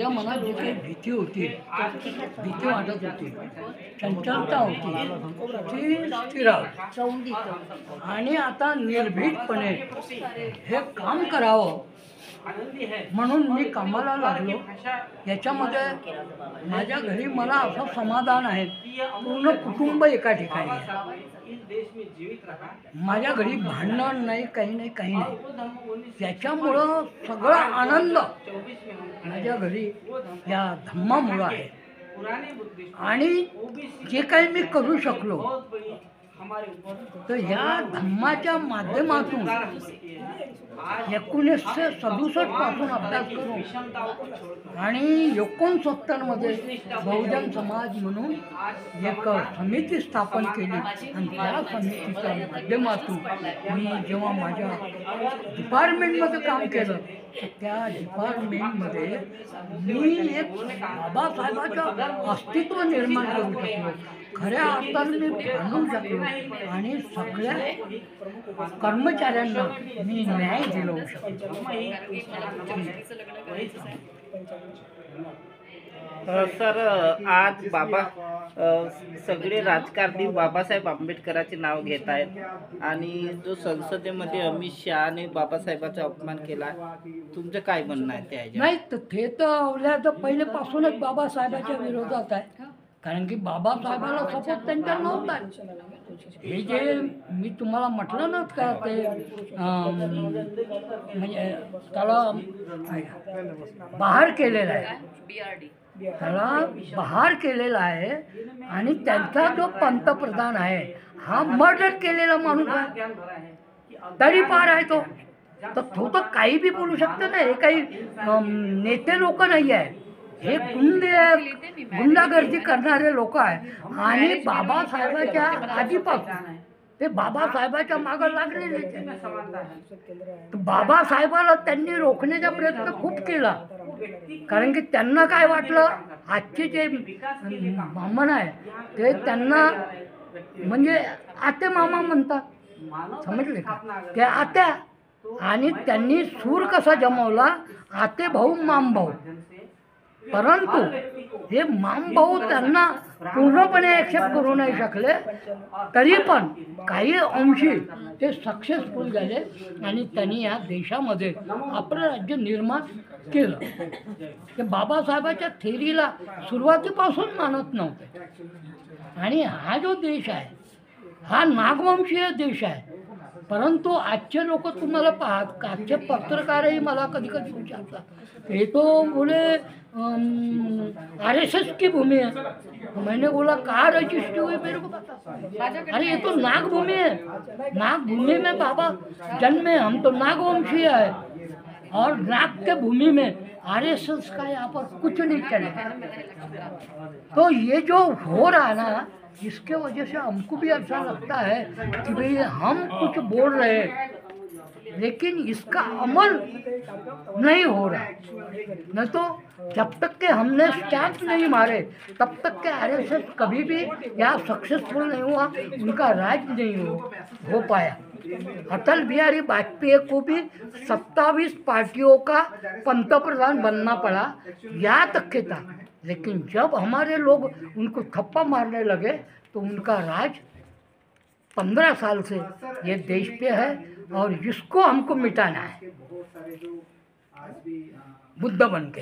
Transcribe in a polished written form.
माझ्या मनात जी काही भीती होती, भीती वाटत होती, चंचलता होती, ती स्थिरावली. आणि आता निर्भीडपणे हे काम करावं म्हणून मी कामाला लागलो. याच्यामध्ये माझ्या घरी मला असं समाधान आहे, पूर्ण कुटुंब एका ठिकाणी आहे. माझ्या घरी भांडण नाही, काही नाही, काही नाही. त्याच्यामुळं सगळा आनंद माझ्या घरी या धम्मामुळं आहे. आणि जे काही मी करू शकलो तर ह्या धम्माच्या माध्यमातून 1967 पासून अभ्यास करून आणि 69 मध्ये बहुजन समाज म्हणून एक समिती स्थापन केली. आणि त्या समितीच्या माध्यमातून मी जेव्हा माझ्या डिपार्टमेंटमध्ये काम केलं तर त्या डिपार्टमेंटमध्ये मी एक बाबासाहेबाचं अस्तित्व निर्माण करू शकलो, खऱ्या अर्थाने मी बांधू शकलो आणि सगळ्या कर्मचाऱ्यांना मी न्याय दिलवू शकलो. सर, आज बाबा सगळे राजकारणी बाबासाहेब आंबेडकरांचे नाव घेत आहेत आणि जो संसदेमध्ये अमित शहाने बाबासाहेबांचा अपमान केला, तुमचं काय म्हणणं आहे त्या नाही तर ते तर अवल्या तर पहिलेपासूनच बाबासाहेबाच्या विरोधात आहे. कारण की बाबासाहेबाला सपोर्ट त्यांच्या नव्हता. हे जे मी तुम्हाला म्हटलं ना का ते म्हणजे त्याला बहार केलेला आहे, त्याला बहार केलेला आहे. आणि त्यांचा जो पंतप्रधान आहे हा मर्डर केलेला माणूस आहे, तरी पार आहे तो. तर तो तर काही बी बोलू शकतो ना. हे काही नेते लोक नाही आहे, हे गुंडागर्दी करणारे लोक आहे. आणि बाबासाहेबाच्या आधीपासून ते बाबासाहेबाच्या मागं लागलेले. बाबासाहेबाला त्यांनी रोखण्याचा प्रयत्न खूप केला. कारण की त्यांना काय वाटलं, आजचे जे ब्राह्मण आहे ते त्यांना म्हणजे आते मामा म्हणतात, समजले का, ते आत्या. आणि त्यांनी सूर कसा जमवला, आते भाऊ माम भाऊ. परंतु हे माम भाऊ त्यांना पूर्णपणे ॲक्सेप्ट करू नाही शकले. तरी पण काही अंशी ते सक्सेसफुल झाले आणि त्यांनी या देशामध्ये आपलं राज्य निर्माण केलं. ते बाबासाहेबाच्या थेरीला सुरुवातीपासून मानत नव्हते. आणि हा जो देश आहे हा नागवंशीय देश आहे. परंतु आजचे लोक तुम्हाला पाहत, आजचे पत्रकारही मला कधी कधी विचारतात, हे तो बोले RSS की भूमि है. मैंने बोला कहाँ रजिस्ट्री हुई मेरे को बता. अरे ये तो नाग भूमि है, नाग भूमि में बाबा जन्मे, हम तो नागवंशीय है. और नाग के भूमि में RSS का यहाँ पर कुछ नहीं चलेगा. तो ये जो हो रहा है ना, इसके वजह से हमको भी ऐसा लगता है कि भाई हम कुछ बोल रहे हैं लेकिन इसका अमल नहीं हो रहा. नहीं तो जब तक के हमने स्टैंप नहीं मारे तब तक के RSS कभी भी यहाँ सक्सेसफुल नहीं हुआ, उनका राज नहीं हो पाया. अटल बिहारी वाजपेयी को भी 27 पार्टियों का पंतप्रधान बनना पड़ा, यहाँ तक के था. लेकिन जब हमारे लोग उनको थप्पा मारने लगे तो उनका राज 15 साल से ये देश पे है और इसको हमको मिटाना है बुद्ध बन के.